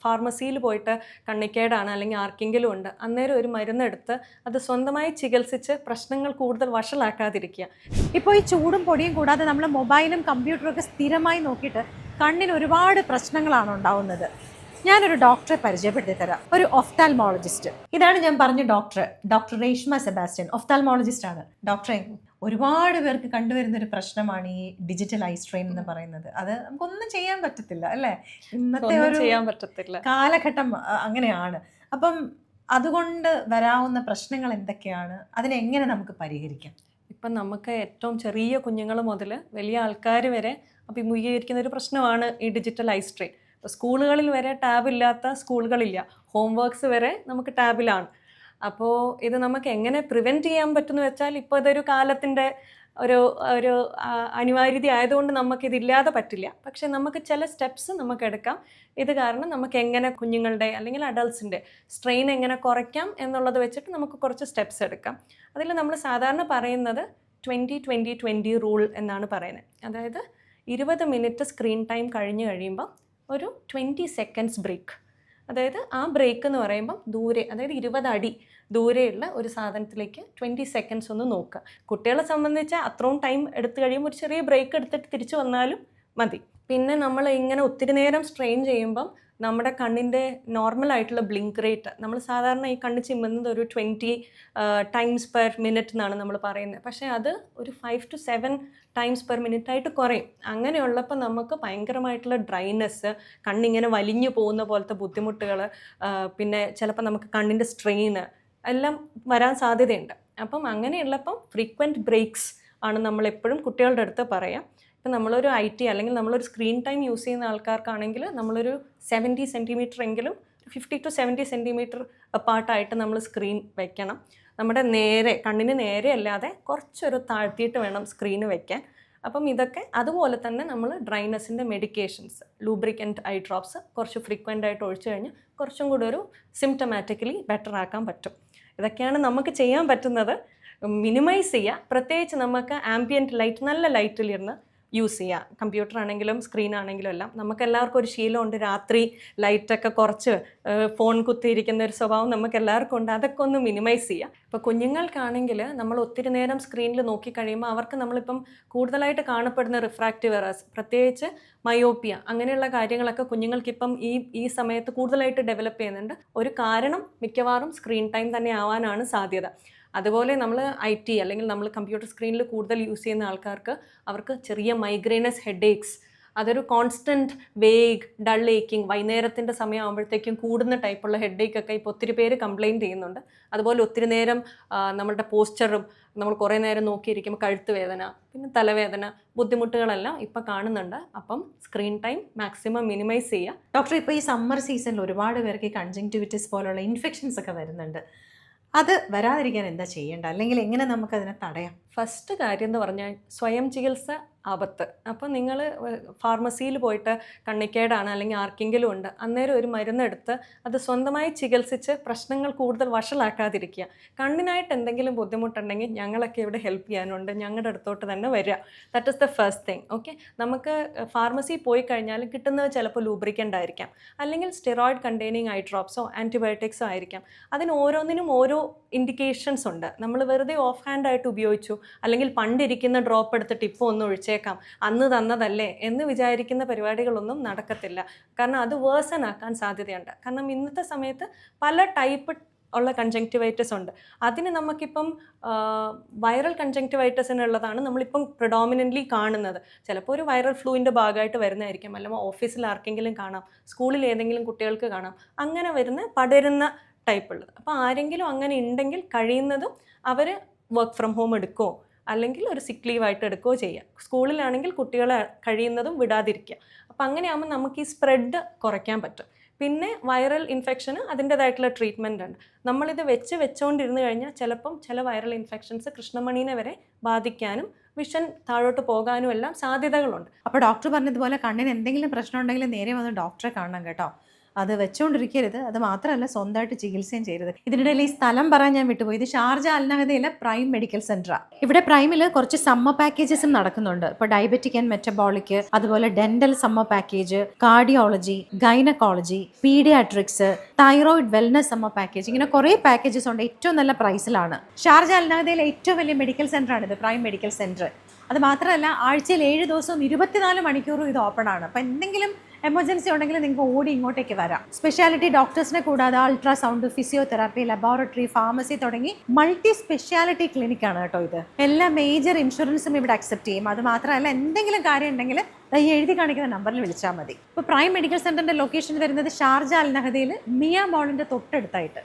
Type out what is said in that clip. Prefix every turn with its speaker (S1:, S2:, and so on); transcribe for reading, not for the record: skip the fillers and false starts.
S1: ഫാർമസിയിൽ പോയിട്ട് കണ്ണിക്കേടാണ് അല്ലെങ്കിൽ ആർക്കെങ്കിലും ഉണ്ട്, അന്നേരം ഒരു മരുന്നെടുത്ത് അത് സ്വന്തമായി ചികിത്സിച്ച് പ്രശ്നങ്ങൾ കൂടുതൽ വഷളാക്കാതിരിക്കുക.
S2: ഇപ്പോൾ ഈ ചൂടും പൊടിയും കൂടാതെ നമ്മൾ മൊബൈലും കമ്പ്യൂട്ടറും ഒക്കെ സ്ഥിരമായി നോക്കിയിട്ട് കണ്ണിന് ഒരുപാട് പ്രശ്നങ്ങളാണ് ഉണ്ടാവുന്നത്. ഞാനൊരു ഡോക്ടറെ പരിചയപ്പെടുത്തി തരാം, ഒരു ഒഫ്താൽമോളജിസ്റ്റ്. ഇതാണ് ഞാൻ പറഞ്ഞ ഡോക്ടർ രേഷ്മ സെബാസ്റ്റ്യൻ, ഒഫ്താൽമോളജിസ്റ്റ് ആണ്. ഡോക്ടറെ, ഒരുപാട് പേർക്ക് കണ്ടുവരുന്ന ഒരു പ്രശ്നമാണ് ഈ ഡിജിറ്റൽ ഐ സ്ട്രെയിൻ എന്ന് പറയുന്നത്. അത് നമുക്കൊന്നും ചെയ്യാൻ പറ്റത്തില്ല അല്ലേ? ഇന്നത്തെ ഒരു
S1: ചെയ്യാൻ പറ്റത്തില്ല
S2: കാലഘട്ടം അങ്ങനെയാണ്. അപ്പം അതുകൊണ്ട് വരാവുന്ന പ്രശ്നങ്ങൾ എന്തൊക്കെയാണ്, അതിനെങ്ങനെ നമുക്ക് പരിഹരിക്കാം?
S1: ഇപ്പം നമുക്ക് ഏറ്റവും ചെറിയ കുഞ്ഞുങ്ങൾ മുതൽ വലിയ ആൾക്കാർ വരെ അഭിമുഖീകരിക്കുന്ന ഒരു പ്രശ്നമാണ് ഈ ഡിജിറ്റൽ ഐ സ്ട്രെയിൻ. ഇപ്പോൾ സ്കൂളുകളിൽ വരെ ടാബ് ഇല്ലാത്ത സ്കൂളുകളില്ല, ഹോംവർക്ക്സ് വരെ നമുക്ക് ടാബിലാണ്. അപ്പോൾ ഇത് നമുക്ക് എങ്ങനെ പ്രിവെൻറ്റ് ചെയ്യാൻ പറ്റുമെന്ന് വെച്ചാൽ, ഇപ്പോൾ ഇതൊരു കാലത്തിൻ്റെ ഒരു ഒരു അനിവാര്യത ആയതുകൊണ്ട് നമുക്കിതില്ലാതെ പറ്റില്ല. പക്ഷെ നമുക്ക് ചില സ്റ്റെപ്സ് നമുക്ക് എടുക്കാം. ഇത് കാരണം നമുക്ക് എങ്ങനെ കുഞ്ഞുങ്ങളുടെ അല്ലെങ്കിൽ അഡൾട്ട്സിൻ്റെ സ്ട്രെയിൻ എങ്ങനെ കുറയ്ക്കാം എന്നുള്ളത് വെച്ചിട്ട് നമുക്ക് കുറച്ച് സ്റ്റെപ്സ് എടുക്കാം. അതിൽ നമ്മൾ സാധാരണ പറയുന്നത് 20-20-20 റൂൾ എന്നാണ് പറയുന്നത്. അതായത് 20 മിനിറ്റ് സ്ക്രീൻ ടൈം കഴിഞ്ഞ് കഴിയുമ്പോൾ ഒരു 20 സെക്കൻഡ്സ് ബ്രേക്ക്. അതായത് ആ ബ്രേക്ക് എന്ന് പറയുമ്പം ദൂരെ, അതായത് 20 അടി ദൂരെയുള്ള ഒരു സാധനത്തിലേക്ക് 20 സെക്കൻഡ്സ് ഒന്ന് നോക്കുക. കുട്ടികളെ സംബന്ധിച്ച് അത്രയും ടൈം എടുത്തു കഴിയുമ്പോൾ ഒരു ചെറിയ ബ്രേക്ക് എടുത്തിട്ട് തിരിച്ചു വന്നാലും മതി. പിന്നെ നമ്മൾ ഇങ്ങനെ ഒത്തിരി നേരം സ്ട്രെയിൻ ചെയ്യുമ്പം നമ്മുടെ കണ്ണിൻ്റെ നോർമലായിട്ടുള്ള ബ്ലിങ്ക് റേറ്റ്, നമ്മൾ സാധാരണ ഈ കണ്ണ് ചിമ്മുന്നത് ഒരു 20 ടൈംസ് പെർ മിനിറ്റ് എന്നാണ് നമ്മൾ പറയുന്നത്. പക്ഷേ അത് ഒരു 5 to 7 ടൈംസ് പെർ മിനിറ്റ് ആയിട്ട് കുറയും. അങ്ങനെയുള്ളപ്പോൾ നമുക്ക് ഭയങ്കരമായിട്ടുള്ള ഡ്രൈനെസ്, കണ്ണിങ്ങനെ വലിഞ്ഞു പോകുന്ന പോലത്തെ ബുദ്ധിമുട്ടുകൾ, പിന്നെ ചിലപ്പോൾ നമുക്ക് കണ്ണിൻ്റെ സ്ട്രെയിന് എല്ലാം വരാൻ സാധ്യതയുണ്ട്. അപ്പം അങ്ങനെയുള്ളപ്പം ഫ്രീക്വൻറ്റ് ബ്രേക്സ് ആണ് നമ്മളെപ്പോഴും കുട്ടികളുടെ അടുത്ത് പറയാം. ഇപ്പം നമ്മളൊരു IT അല്ലെങ്കിൽ നമ്മളൊരു സ്ക്രീൻ ടൈം യൂസ് ചെയ്യുന്ന ആൾക്കാർക്കാണെങ്കിൽ നമ്മളൊരു 70 സെൻറ്റിമീറ്റർ എങ്കിലും 50 to 70 സെൻറ്റിമീറ്റർ അപ്പാർട്ടായിട്ട് നമ്മൾ സ്ക്രീൻ വയ്ക്കണം. നമ്മുടെ നേരെ, കണ്ണിന് നേരെ അല്ലാതെ കുറച്ചൊരു താഴ്ത്തിയിട്ട് വേണം സ്ക്രീന് വയ്ക്കാൻ. അപ്പം ഇതൊക്കെ അതുപോലെ തന്നെ നമ്മൾ ഡ്രൈനെസ്സിൻ്റെ മെഡിക്കേഷൻസ്, ലൂബ്രിക്കൻറ്റ് ഐ ഡ്രോപ്സ് കുറച്ച് ഫ്രീക്വൻ്റ് ആയിട്ട് ഒഴിച്ചു കഴിഞ്ഞാൽ കുറച്ചും കൂടി ഒരു സിംറ്റമാറ്റിക്കലി ബെറ്റർ ആക്കാൻ പറ്റും. ഇതൊക്കെയാണ് നമുക്ക് ചെയ്യാൻ പറ്റുന്നത്. മിനിമൈസ് ചെയ്യുക. പ്രത്യേകിച്ച് നമുക്ക് ആംബിയൻറ്റ് ലൈറ്റ്, നല്ല ലൈറ്റിലിരുന്ന് യൂസ് ചെയ്യുക. കമ്പ്യൂട്ടർ ആണെങ്കിലും സ്ക്രീൻ ആണെങ്കിലും എല്ലാം. നമുക്ക് എല്ലാവർക്കും ഒരു ശീലമുണ്ട്, രാത്രി ലൈറ്റൊക്കെ കുറച്ച് ഫോൺ കുത്തിയിരിക്കുന്ന ഒരു സ്വഭാവം നമുക്ക് എല്ലാവർക്കും ഉണ്ട്. അതൊക്കെ ഒന്ന് മിനിമൈസ് ചെയ്യുക. ഇപ്പോൾ കുഞ്ഞുങ്ങൾക്കാണെങ്കിൽ നമ്മൾ ഒത്തിരി നേരം സ്ക്രീനിൽ നോക്കിക്കഴിയുമ്പോൾ അവർക്ക് നമ്മളിപ്പം കൂടുതലായിട്ട് കാണപ്പെടുന്ന റിഫ്രാക്റ്റീവ് എറേഴ്സ്, പ്രത്യേകിച്ച് മയോപ്പിയ, അങ്ങനെയുള്ള കാര്യങ്ങളൊക്കെ കുഞ്ഞുങ്ങൾക്കിപ്പം ഈ സമയത്ത് കൂടുതലായിട്ട് ഡെവലപ്പ് ചെയ്യുന്നുണ്ട്. ഒരു കാരണം മിക്കവാറും സ്ക്രീൻ ടൈം തന്നെ ആവാനാണ് സാധ്യത. അതുപോലെ നമ്മൾ IT അല്ലെങ്കിൽ നമ്മൾ കമ്പ്യൂട്ടർ സ്ക്രീനിൽ കൂടുതൽ യൂസ് ചെയ്യുന്ന ആൾക്കാർക്ക് അവർക്ക് ചെറിയ മൈഗ്രെയിനസ് ഹെഡേക്സ്, അതൊരു കോൺസ്റ്റൻറ്റ് വേഗ് ഡൾ ഏക്കിങ്, വൈകുന്നേരത്തിൻ്റെ സമയം ആകുമ്പോഴത്തേക്കും കൂടുന്ന ടൈപ്പുള്ള ഹെഡേക്കൊക്കെ ഇപ്പോൾ ഒത്തിരി പേര് കംപ്ലയിൻറ്റ് ചെയ്യുന്നുണ്ട്. അതുപോലെ ഒത്തിരി നേരം നമ്മളുടെ പോസ്ചറും, നമ്മൾ കുറേ നേരം നോക്കിയിരിക്കുമ്പോൾ കഴുത്ത് വേദന, പിന്നെ തലവേദന, ബുദ്ധിമുട്ടുകളെല്ലാം ഇപ്പോൾ കാണുന്നുണ്ട്. അപ്പം സ്ക്രീൻ ടൈം മാക്സിമം മിനിമൈസ് ചെയ്യുക.
S2: ഡോക്ടർ, ഇപ്പോൾ ഈ സമ്മർ സീസണിൽ ഒരുപാട് പേർക്ക് ഈ കൺജങ്ക്റ്റിവിറ്റിസ് പോലുള്ള ഇൻഫെക്ഷൻസ് ഒക്കെ വരുന്നുണ്ട്. അത് വരാതിരിക്കാൻ എന്താ ചെയ്യേണ്ട, അല്ലെങ്കിൽ എങ്ങനെ നമുക്കതിനെ തടയാം?
S1: ഫസ്റ്റ് കാര്യം എന്ന് പറഞ്ഞാൽ സ്വയം ചികിത്സ ആപത്ത്. അപ്പോൾ നിങ്ങൾ ഫാർമസിയിൽ പോയിട്ട് കണ്ണിക്കേടാണ് അല്ലെങ്കിൽ ആർക്കെങ്കിലും ഉണ്ട്, അന്നേരം ഒരു മരുന്നെടുത്ത് അത് സ്വന്തമായി ചികിത്സിച്ച് പ്രശ്നങ്ങൾ കൂടുതൽ വഷളാക്കാതിരിക്കുക. കണ്ണിനായിട്ട് എന്തെങ്കിലും ബുദ്ധിമുട്ടുണ്ടെങ്കിൽ ഞങ്ങളൊക്കെ ഇവിടെ ഹെൽപ്പ് ചെയ്യാനുണ്ട്, ഞങ്ങളുടെ അടുത്തോട്ട് തന്നെ വരിക. That is the first thing. Okay, നമുക്ക് ഫാർമസിയിൽ പോയി കഴിഞ്ഞാൽ കിട്ടുന്നത് ചിലപ്പോൾ ലൂബ്രിക്കൻ്റ് ആയിരിക്കാം, അല്ലെങ്കിൽ സ്റ്റിറോയിഡ് കണ്ടെയ്നിങ് ഐ ഡ്രോപ്സോ ആൻറ്റിബയോട്ടിക്സോ ആയിരിക്കാം. അതിന് ഓരോന്നിനും ഓരോ ഇൻഡിക്കേഷൻസ് ഉണ്ട്. നമ്മൾ വെറുതെ ഓഫ് ഹാൻഡ് ആയിട്ട് ഉപയോഗിച്ചു, അല്ലെങ്കിൽ പണ്ടിരിക്കുന്ന ഡ്രോപ്പ് എടുത്തിട്ട് ഇപ്പോൾ ഒന്ന് ഒഴിച്ചേക്കാം, അന്ന് തന്നതല്ലേ എന്ന് വിചാരിക്കുന്ന പരിപാടികളൊന്നും നടക്കത്തില്ല. കാരണം അത് വേഴ്സൺ ആക്കാൻ സാധ്യതയുണ്ട്. കാരണം ഇന്നത്തെ സമയത്ത് പല ടൈപ്പ് ഉള്ള കൺജങ്ക്റ്റിവൈറ്റിസ് ഉണ്ട്. അതിന് നമുക്കിപ്പം വൈറൽ കൺജങ്ക്റ്റിവൈറ്റിസിനുള്ളതാണ് നമ്മളിപ്പം പ്രിഡോമിനൻ്റ്ലി കാണുന്നത്. ചിലപ്പോൾ ഒരു വൈറൽ ഫ്ലൂവിൻ്റെ ഭാഗമായിട്ട് വരുന്നതായിരിക്കും, അല്ലെങ്കിൽ ഓഫീസിൽ ആർക്കെങ്കിലും കാണാം, സ്കൂളിൽ ഏതെങ്കിലും കുട്ടികൾക്ക് കാണാം, അങ്ങനെ വരുന്ന പടരുന്ന ടൈപ്പുള്ളത്. അപ്പോൾ ആരെങ്കിലും അങ്ങനെ ഉണ്ടെങ്കിൽ കഴിയുന്നതും അവർ വർക്ക് ഫ്രം ഹോം എടുക്കുകയോ അല്ലെങ്കിൽ ഒരു സിക്ക് ലീവായിട്ട് എടുക്കുകയോ ചെയ്യുക. സ്കൂളിലാണെങ്കിൽ കുട്ടികളെ കഴിയുന്നതും വിടാതിരിക്കുക. അപ്പം അങ്ങനെയാകുമ്പോൾ നമുക്ക് ഈ സ്പ്രെഡ് കുറയ്ക്കാൻ പറ്റും. പിന്നെ വൈറൽ ഇൻഫെക്ഷന് അതിൻ്റേതായിട്ടുള്ള ട്രീറ്റ്മെൻ്റ് ഉണ്ട്. നമ്മളിത് വെച്ചുകൊണ്ടിരുന്ന് കഴിഞ്ഞാൽ ചിലപ്പം ചില വൈറൽ ഇൻഫെക്ഷൻസ് കൃഷ്ണമണീനെ വരെ ബാധിക്കാനും വിഷൻ താഴോട്ട് പോകാനും എല്ലാം സാധ്യതകളുണ്ട്.
S2: അപ്പോൾ ഡോക്ടർ പറഞ്ഞതുപോലെ കണ്ണിന് എന്തെങ്കിലും പ്രശ്നം ഉണ്ടെങ്കിൽ നേരെ വന്ന് ഡോക്ടറെ കാണണം കേട്ടോ. അത് വെച്ചുകൊണ്ടിരിക്കരുത്. അത് മാത്രമല്ല സ്വന്തമായിട്ട് ചികിത്സയും ചെയ്യരുത്. ഇതിനിടയിൽ ഈ സ്ഥലം പറയാൻ ഞാൻ വിട്ടുപോയി. ഇത് ഷാർജ അൽനഹദയിലെ പ്രൈം മെഡിക്കൽ സെന്ററാണ്. ഇവിടെ പ്രൈമിൽ കുറച്ച് സമ്മർ പാക്കേജസും നടക്കുന്നുണ്ട്. ഇപ്പോൾ ഡയബറ്റിക് ആൻഡ് മെറ്റബോളിക്, അതുപോലെ dental summer package, cardiology, gynaecology, paediatrics, thyroid wellness summer package, ഇങ്ങനെ കുറേ പാക്കേജസ് ഉണ്ട്. ഏറ്റവും നല്ല പ്രൈസിലാണ്. ഷാർജ അൽനഹദയിലെ ഏറ്റവും വലിയ മെഡിക്കൽ സെന്ററാണിത്, പ്രൈം മെഡിക്കൽ സെന്റർ. അത് മാത്രമല്ല ആഴ്ചയിൽ 7 ദിവസവും 24 മണിക്കൂറും ഇത് ഓപ്പൺ ആണ്. അപ്പോൾ എന്തെങ്കിലും എമർജൻസി ഉണ്ടെങ്കിൽ നിങ്ങൾക്ക് ഓടി ഇങ്ങോട്ടേക്ക് വരാം. സ്പെഷ്യാലിറ്റി ഡോക്ടേഴ്സിനെ കൂടാതെ അൾട്രാസൗണ്ട്, ഫിസിയോതെറാപ്പി, ലബോറട്ടറി, ഫാർമസി തുടങ്ങി മൾട്ടി സ്പെഷ്യാലിറ്റി ക്ലിനിക്കാണ് കേട്ടോ ഇത്. എല്ലാ മേജർ ഇൻഷുറൻസും ഇവിടെ അക്സെപ്റ്റ് ചെയ്യും. അത് മാത്രമല്ല എന്തെങ്കിലും കാര്യം ഉണ്ടെങ്കിൽ ഈ എഴുതി കാണിക്കുന്ന നമ്പറിൽ വിളിച്ചാൽ മതി. ഇപ്പോൾ പ്രൈം മെഡിക്കൽ സെന്ററിന്റെ ലൊക്കേഷൻ വരുന്നത് ഷാർജ അൽനഹദയിൽ മിയ മോളിന്റെ തൊട്ടടുത്തായിട്ട്.